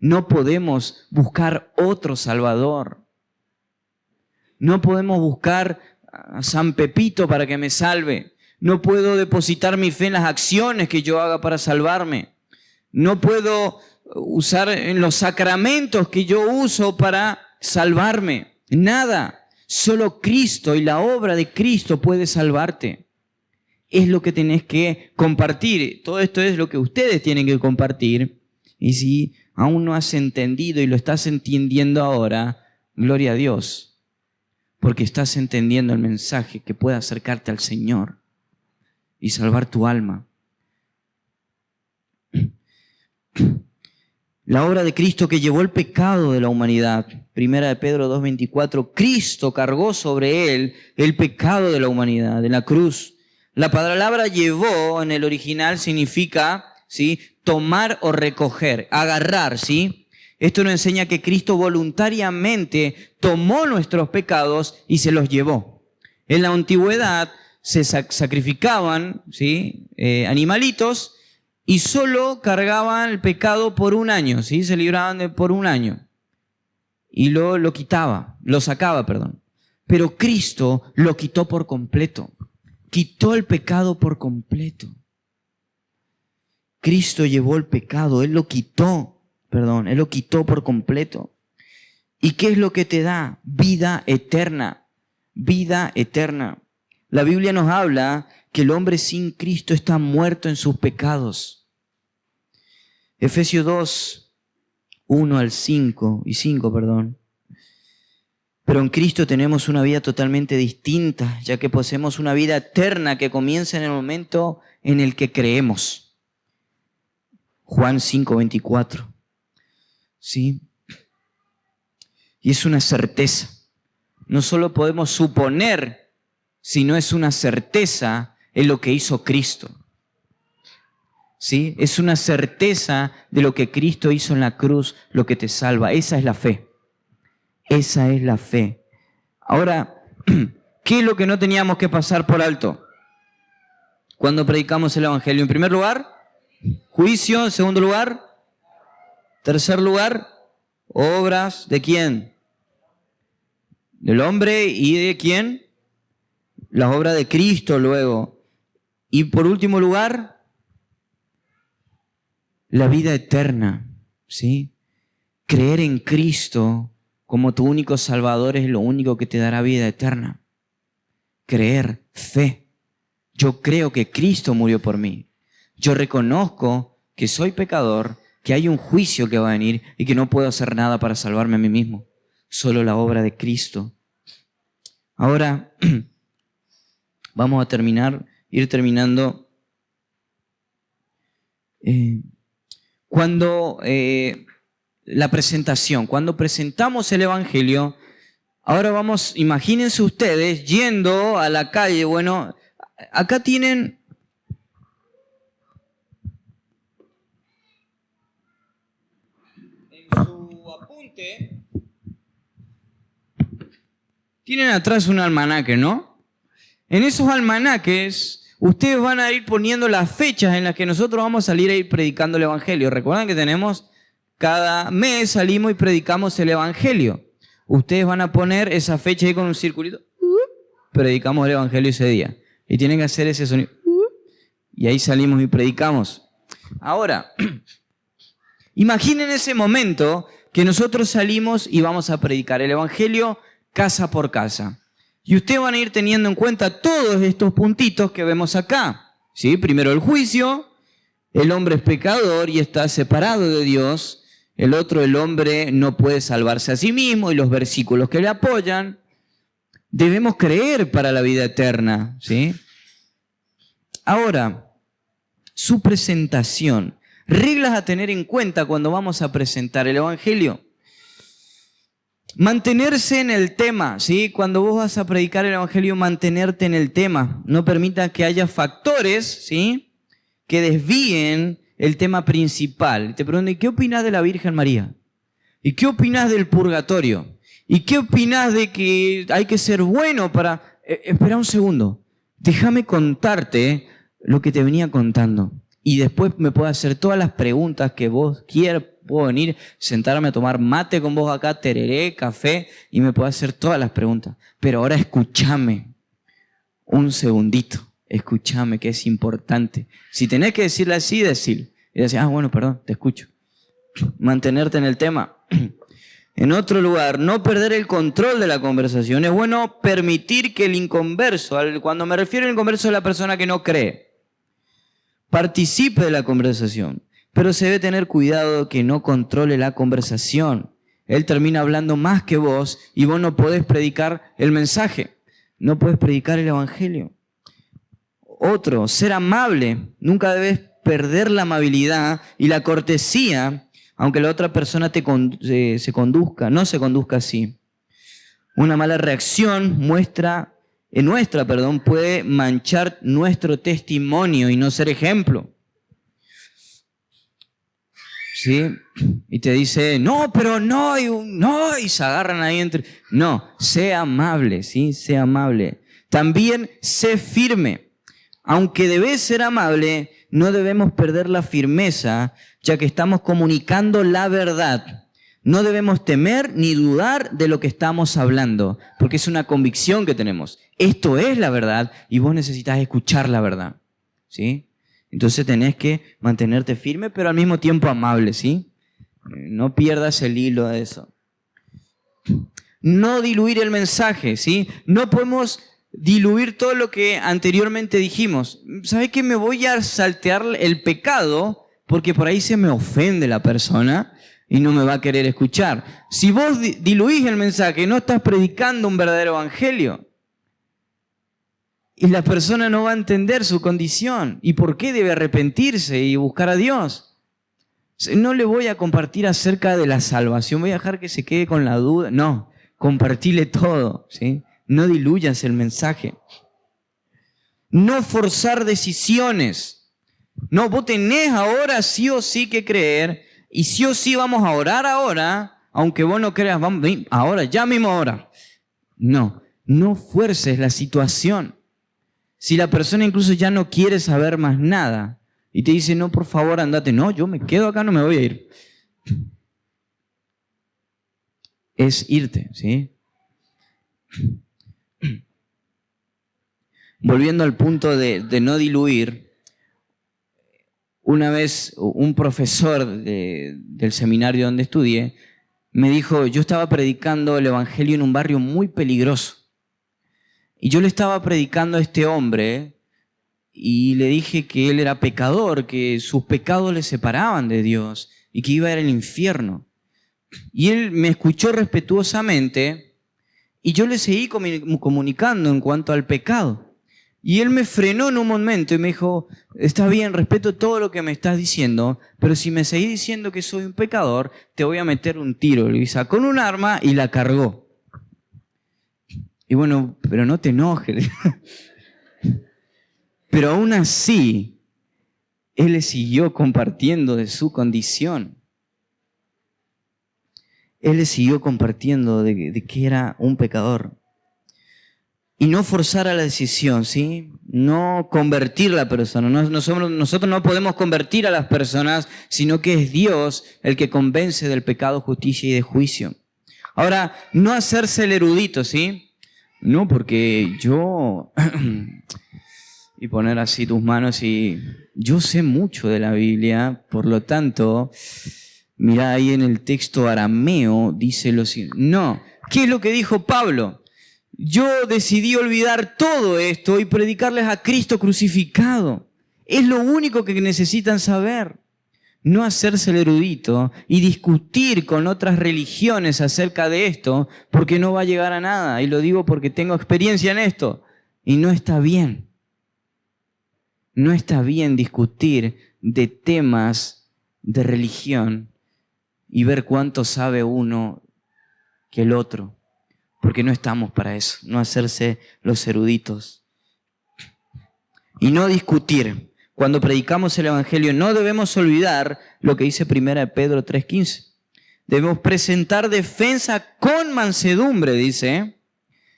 Speaker 1: No podemos buscar otro Salvador. No podemos buscar a San Pepito para que me salve. No puedo depositar mi fe en las acciones que yo haga para salvarme. No puedo usar en los sacramentos que yo uso para salvarme. Nada. Solo Cristo y la obra de Cristo puede salvarte. Es lo que tenés que compartir. Todo esto es lo que ustedes tienen que compartir. Y si aún no has entendido y lo estás entendiendo ahora, gloria a Dios, porque estás entendiendo el mensaje que puede acercarte al Señor y salvar tu alma. La obra de Cristo que llevó el pecado de la humanidad. 1 Pedro 2:24, Cristo cargó sobre Él el pecado de la humanidad en la cruz. La palabra llevó en el original significa, ¿sí?, tomar o recoger, agarrar, ¿sí? Esto nos enseña que Cristo voluntariamente tomó nuestros pecados y se los llevó. En la antigüedad se sacrificaban, ¿sí?, animalitos y solo cargaban el pecado por un año, ¿sí? Se libraban por un año. Y lo sacaba. Pero Cristo lo quitó por completo. Quitó el pecado por completo. Cristo llevó el pecado, Él lo quitó por completo. ¿Y qué es lo que te da? Vida eterna. Vida eterna. La Biblia nos habla que el hombre sin Cristo está muerto en sus pecados. Efesios 2, 1 al 5 y 5. Pero en Cristo tenemos una vida totalmente distinta, ya que poseemos una vida eterna que comienza en el momento en el que creemos. Juan 5:24. ¿Sí? Y es una certeza. No solo podemos suponer, sino es una certeza en lo que hizo Cristo. ¿Sí? Es una certeza de lo que Cristo hizo en la cruz, lo que te salva. Esa es la fe. Esa es la fe. Ahora, ¿qué es lo que no teníamos que pasar por alto cuando predicamos el Evangelio? En primer lugar, juicio. En segundo lugar, tercer lugar, obras ¿de quién? Del hombre. ¿Y de quién? Las obras de Cristo luego. Y por último lugar, la vida eterna, ¿sí? Creer en Cristo como tu único Salvador es lo único que te dará vida eterna. Creer, fe. Yo creo que Cristo murió por mí. Yo reconozco que que soy pecador, que hay un juicio que va a venir y que no puedo hacer nada para salvarme a mí mismo. Solo la obra de Cristo. Ahora vamos a ir terminando. Cuando la presentación, cuando presentamos el Evangelio, ahora vamos, imagínense ustedes yendo a la calle. Bueno, acá tienen en su apunte, tienen atrás un almanaque, ¿no? En esos almanaques, ustedes van a ir poniendo las fechas en las que nosotros vamos a salir a ir predicando el Evangelio. Recuerdan que cada mes salimos y predicamos el Evangelio. Ustedes van a poner esa fecha ahí con un circulito. Predicamos el Evangelio ese día. Y tienen que hacer ese sonido. Y ahí salimos y predicamos. Ahora, imaginen ese momento que nosotros salimos y vamos a predicar el Evangelio casa por casa. Y ustedes van a ir teniendo en cuenta todos estos puntitos que vemos acá. ¿Sí? Primero el juicio. El hombre es pecador y está separado de Dios. El otro, el hombre no puede salvarse a sí mismo, y los versículos que le apoyan. Debemos creer para la vida eterna, ¿sí? Ahora, su presentación. Reglas a tener en cuenta cuando vamos a presentar el Evangelio. Mantenerse en el tema, ¿sí? Cuando vos vas a predicar el Evangelio, mantenerte en el tema. No permita que haya factores, ¿sí?, que desvíen el tema principal. Y te pregunto, ¿y qué opinas de la Virgen María? ¿Y qué opinas del purgatorio? ¿Y qué opinas de que hay que ser bueno para...? Espera un segundo. Déjame contarte lo que te venía contando. Y después me puedes hacer todas las preguntas que vos quieras. Puedo venir, sentarme a tomar mate con vos acá, tereré, café, y me puedes hacer todas las preguntas. Pero ahora escúchame un segundito. Escúchame, que es importante. Si tenés que decirle así, decir. Y decir, bueno, perdón, te escucho. Mantenerte en el tema. En otro lugar, no perder el control de la conversación. Es bueno permitir que el inconverso, cuando me refiero al inconverso, es la persona que no cree, participe de la conversación. Pero se debe tener cuidado que no controle la conversación. Él termina hablando más que vos y vos no podés predicar el mensaje. No podés predicar el Evangelio. Otro, ser amable. Nunca debes perder la amabilidad y la cortesía, aunque la otra persona no se conduzca así. Una mala reacción puede manchar nuestro testimonio y no ser ejemplo. ¿Sí? Y te dice, no, pero no, y se agarran ahí entre... No, sé amable, ¿sí? Sé amable. También sé firme. Aunque debes ser amable, no debemos perder la firmeza, ya que estamos comunicando la verdad. No debemos temer ni dudar de lo que estamos hablando, porque es una convicción que tenemos. Esto es la verdad y vos necesitas escuchar la verdad, ¿sí? Entonces tenés que mantenerte firme, pero al mismo tiempo amable, ¿sí? No pierdas el hilo de eso. No diluir el mensaje, ¿sí? No podemos diluir todo lo que anteriormente dijimos. ¿Sabes qué? Me voy a saltear el pecado porque por ahí se me ofende la persona y no me va a querer escuchar. Si vos diluís el mensaje, no estás predicando un verdadero evangelio. Y la persona no va a entender su condición y por qué debe arrepentirse y buscar a Dios. No le voy a compartir acerca de la salvación, voy a dejar que se quede con la duda. No, compartile todo, ¿sí? No diluyas el mensaje. No forzar decisiones. No, vos tenés ahora sí o sí que creer y sí o sí vamos a orar ahora, aunque vos no creas, vamos, ahora, ya mismo ahora. No, no fuerces la situación. Si la persona incluso ya no quiere saber más nada y te dice, no, por favor, andate. No, yo me quedo acá, no me voy a ir. Es irte, ¿sí? Volviendo al punto de no diluir, una vez un profesor del seminario donde estudié me dijo, yo estaba predicando el evangelio en un barrio muy peligroso. Y yo le estaba predicando a este hombre y le dije que él era pecador, que sus pecados le separaban de Dios y que iba a ir al infierno. Y él me escuchó respetuosamente y yo le seguí comunicando en cuanto al pecado. Y él me frenó en un momento y me dijo, está bien, respeto todo lo que me estás diciendo, pero si me seguís diciendo que soy un pecador, te voy a meter un tiro. Y sacó un arma y la cargó. Y bueno, pero no te enojes. Pero aún así, él le siguió compartiendo de su condición. Él le siguió compartiendo de que era un pecador. Y no forzar a la decisión, ¿sí? No convertir a la persona. Nosotros no podemos convertir a las personas, sino que es Dios el que convence del pecado, justicia y de juicio. Ahora, no hacerse el erudito, ¿sí? No, porque yo... y poner así tus manos y... Yo sé mucho de la Biblia, por lo tanto... Mirá ahí en el texto arameo, dice lo siguiente. No, ¿qué es lo que dijo Pablo? Yo decidí olvidar todo esto y predicarles a Cristo crucificado. Es lo único que necesitan saber. No hacerse el erudito y discutir con otras religiones acerca de esto, porque no va a llegar a nada. Y lo digo porque tengo experiencia en esto. Y no está bien. No está bien discutir de temas de religión y ver cuánto sabe uno que el otro. Porque no estamos para eso, no hacerse los eruditos. Y no discutir. Cuando predicamos el Evangelio no debemos olvidar lo que dice 1 Pedro 3:15. Debemos presentar defensa con mansedumbre, dice,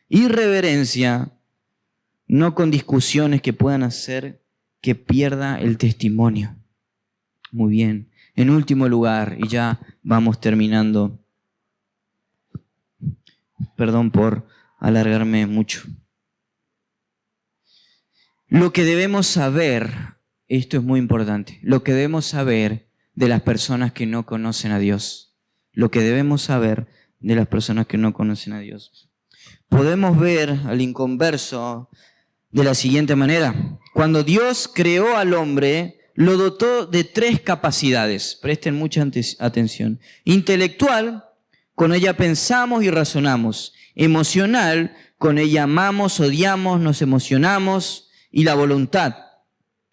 Speaker 1: y reverencia, no con discusiones que puedan hacer que pierda el testimonio. Muy bien. En último lugar, y ya vamos terminando. Perdón por alargarme mucho. Lo que debemos saber, esto es muy importante, lo que debemos saber de las personas que no conocen a Dios. Lo que debemos saber de las personas que no conocen a Dios. Podemos ver al inconverso de la siguiente manera. Cuando Dios creó al hombre, lo dotó de 3 capacidades. Presten mucha atención. Intelectual, con ella pensamos y razonamos. Emocional, con ella amamos, odiamos, nos emocionamos. Y la voluntad,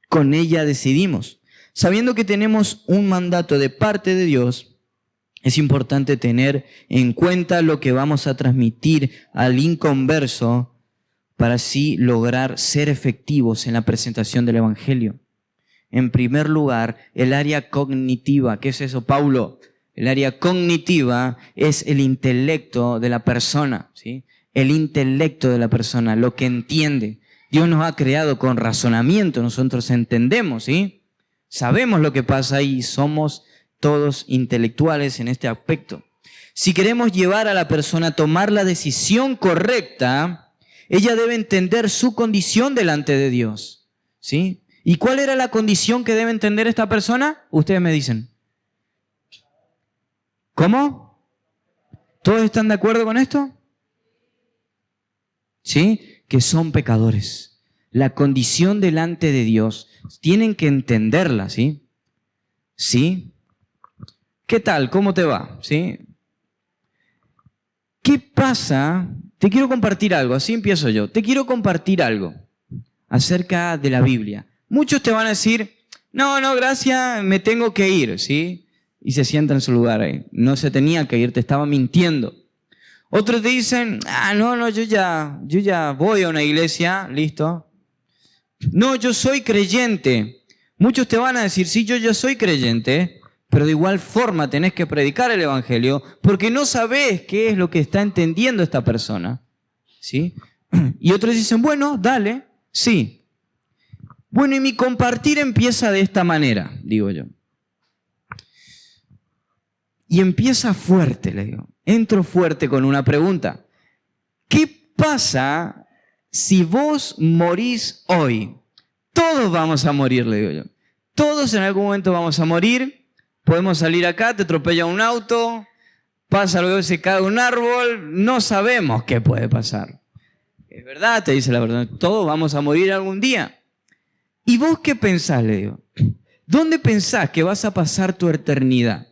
Speaker 1: con ella decidimos. Sabiendo que tenemos un mandato de parte de Dios, es importante tener en cuenta lo que vamos a transmitir al inconverso para así lograr ser efectivos en la presentación del Evangelio. En primer lugar, el área cognitiva. ¿Qué es eso, Paulo? El área cognitiva es el intelecto de la persona, ¿sí? El intelecto de la persona, lo que entiende. Dios nos ha creado con razonamiento, nosotros entendemos, ¿sí? Sabemos lo que pasa y somos todos intelectuales en este aspecto. Si queremos llevar a la persona a tomar la decisión correcta, ella debe entender su condición delante de Dios, ¿sí? ¿Y cuál era la condición que debe entender esta persona? Ustedes me dicen. ¿Cómo? ¿Todos están de acuerdo con esto? ¿Sí? Que son pecadores. La condición delante de Dios, tienen que entenderla, ¿sí? ¿Sí? ¿Qué tal? ¿Cómo te va? ¿Sí? ¿Qué pasa? Te quiero compartir algo, así empiezo yo. Te quiero compartir algo acerca de la Biblia. Muchos te van a decir, no, gracias, me tengo que ir, ¿sí? Y se sientan en su lugar ahí. No se tenía que ir, te estaba mintiendo. Otros te dicen, no, yo ya voy a una iglesia, listo. No, yo soy creyente. Muchos te van a decir, sí, yo ya soy creyente, pero de igual forma tenés que predicar el Evangelio porque no sabés qué es lo que está entendiendo esta persona, ¿sí? Y otros dicen, bueno, dale, sí. Bueno, y mi compartir empieza de esta manera, digo yo. Y empieza fuerte, le digo. Entro fuerte con una pregunta. ¿Qué pasa si vos morís hoy? Todos vamos a morir, le digo yo. Todos en algún momento vamos a morir. Podemos salir acá, te atropella un auto, pasa algo, se cae un árbol, no sabemos qué puede pasar. Es verdad, te dice la verdad. Todos vamos a morir algún día. ¿Y vos qué pensás? Le digo. ¿Dónde pensás que vas a pasar tu eternidad?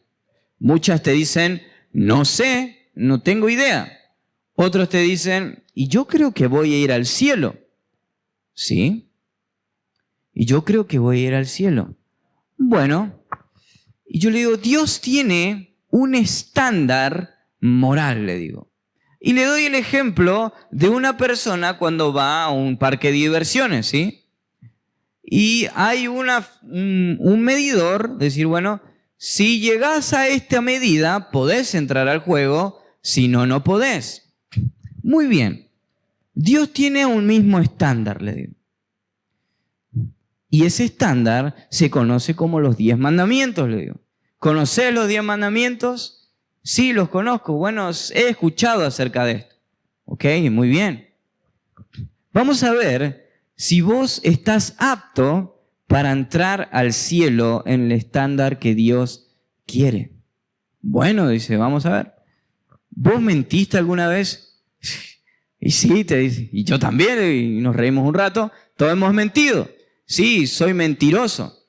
Speaker 1: Muchas te dicen, no sé, no tengo idea. Otros te dicen, y yo creo que voy a ir al cielo. ¿Sí? Y yo creo que voy a ir al cielo. Bueno, y yo le digo, Dios tiene un estándar moral, le digo. Y le doy el ejemplo de una persona cuando va a un parque de diversiones, ¿sí? Y hay un medidor, decir, bueno, si llegás a esta medida, podés entrar al juego, si no, no podés. Muy bien. Dios tiene un mismo estándar, le digo. Y ese estándar se conoce como los 10 mandamientos, le digo. ¿Conocés los 10 mandamientos? Sí, los conozco. Bueno, he escuchado acerca de esto. Ok, muy bien. Vamos a ver si vos estás apto para entrar al cielo en el estándar que Dios quiere. Bueno, dice, vamos a ver. ¿Vos mentiste alguna vez? Y sí, te dice, y yo también, y nos reímos un rato, todos hemos mentido. Sí, soy mentiroso.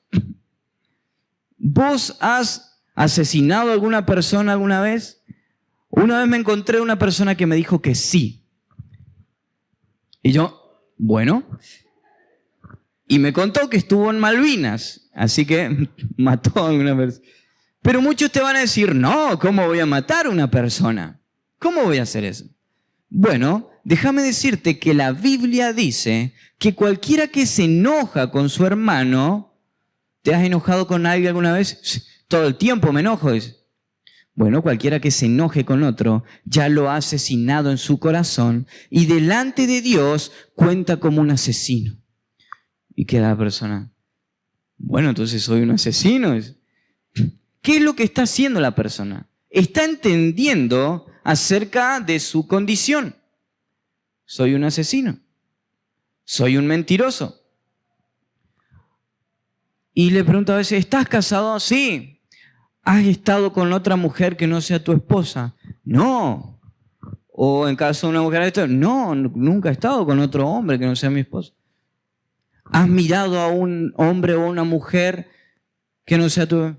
Speaker 1: ¿Vos has asesinado a alguna persona alguna vez? Una vez me encontré una persona que me dijo que sí. Y yo, bueno. Y me contó que estuvo en Malvinas, así que mató a alguna persona. Pero muchos te van a decir, no, ¿cómo voy a matar a una persona? ¿Cómo voy a hacer eso? Bueno, déjame decirte que la Biblia dice que cualquiera que se enoja con su hermano, ¿te has enojado con alguien alguna vez? Todo el tiempo me enojo. Dice. Bueno, cualquiera que se enoje con otro ya lo ha asesinado en su corazón y delante de Dios cuenta como un asesino. Y queda la persona, bueno, entonces soy un asesino. ¿Qué es lo que está haciendo la persona? Está entendiendo acerca de su condición. Soy un asesino. Soy un mentiroso. Y le pregunto a veces, ¿estás casado? Sí. ¿Has estado con otra mujer que no sea tu esposa? No. O en caso de una mujer, esto, no, nunca he estado con otro hombre que no sea mi esposa. ¿Has mirado a un hombre o una mujer que no sea tu...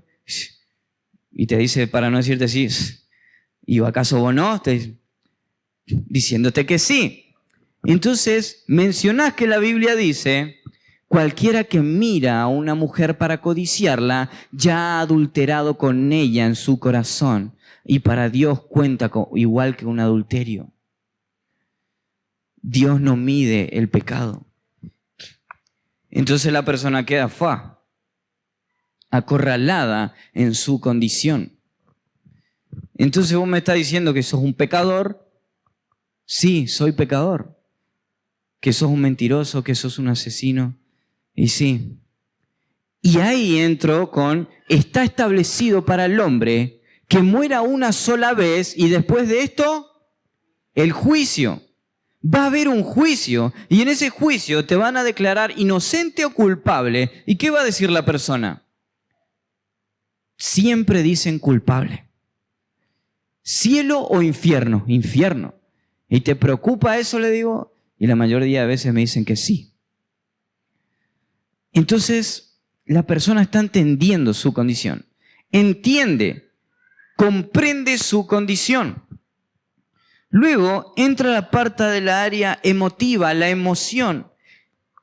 Speaker 1: Y te dice, para no decirte sí, ¿y acaso vos no? Diciéndote que sí. Entonces, mencionás que la Biblia dice, cualquiera que mira a una mujer para codiciarla, ya ha adulterado con ella en su corazón. Y para Dios cuenta igual que un adulterio. Dios no mide el pecado. Entonces la persona queda acorralada en su condición. Entonces vos me estás diciendo que sos un pecador. Sí, soy pecador. Que sos un mentiroso, que sos un asesino. Y sí. Y ahí entro con, está establecido para el hombre que muera una sola vez y después de esto, el juicio. Va a haber un juicio y en ese juicio te van a declarar inocente o culpable. ¿Y qué va a decir la persona? Siempre dicen culpable. ¿Cielo o infierno? Infierno. ¿Y te preocupa eso? Le digo. Y la mayoría de veces me dicen que sí. Entonces, la persona está entendiendo su condición. Entiende, comprende su condición. Luego entra la parte de la área emotiva, la emoción.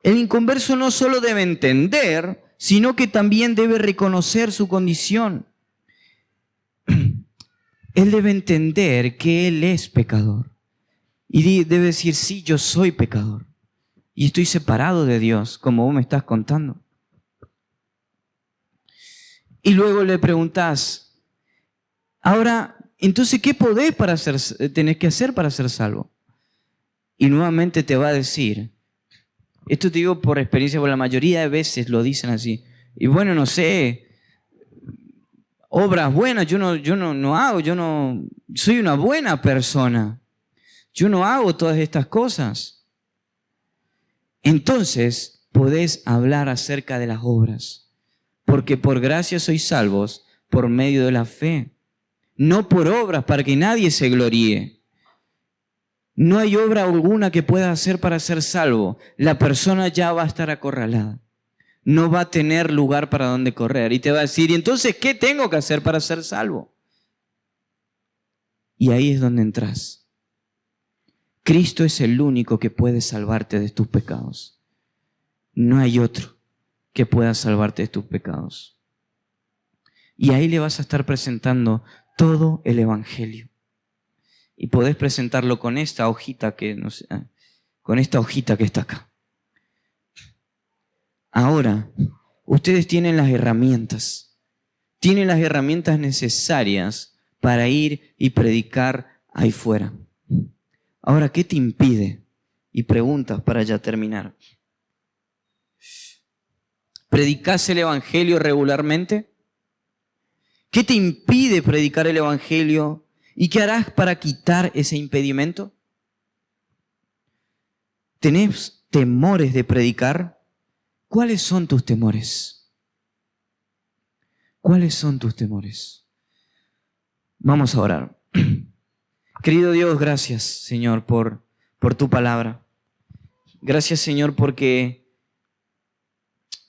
Speaker 1: El inconverso no solo debe entender, sino que también debe reconocer su condición. Él debe entender que él es pecador. Y debe decir, sí, yo soy pecador. Y estoy separado de Dios, como vos me estás contando. Y luego le preguntás, ahora, entonces, ¿qué tenés que hacer para ser salvo? Y nuevamente te va a decir, esto te digo por experiencia, porque la mayoría de veces lo dicen así. Y bueno, no sé, obras buenas yo no hago, soy una buena persona. Yo no hago todas estas cosas. Entonces, podés hablar acerca de las obras. Porque por gracia sois salvos por medio de la fe. No por obras para que nadie se gloríe. No hay obra alguna que pueda hacer para ser salvo. La persona ya va a estar acorralada. no va a tener lugar para donde correr. Y te va a decir, ¿y entonces qué tengo que hacer para ser salvo? Y ahí es donde entras. Cristo es el único que puede salvarte de tus pecados. No hay otro que pueda salvarte de tus pecados. Y ahí le vas a estar presentando todo el Evangelio. Y podés presentarlo con esta hojita con esta hojita que está acá. Ahora, ustedes tienen las herramientas. Tienen las herramientas necesarias para ir y predicar ahí fuera. Ahora, ¿qué te impide? Y preguntas para ya terminar. ¿Predicás el Evangelio regularmente? ¿Qué te impide predicar el Evangelio? ¿Y qué harás para quitar ese impedimento? ¿Tenés temores de predicar? ¿Cuáles son tus temores? ¿Cuáles son tus temores? Vamos a orar. Querido Dios, gracias, Señor, por tu palabra. Gracias, Señor, porque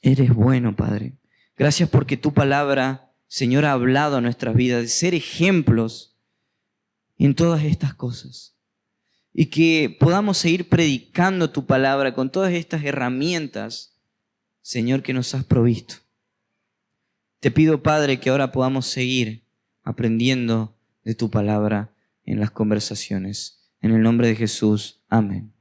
Speaker 1: eres bueno, Padre. Gracias porque tu palabra, Señor, ha hablado a nuestras vidas de ser ejemplos en todas estas cosas. Y que podamos seguir predicando tu palabra con todas estas herramientas, Señor, que nos has provisto. Te pido, Padre, que ahora podamos seguir aprendiendo de tu palabra en las conversaciones. En el nombre de Jesús. Amén.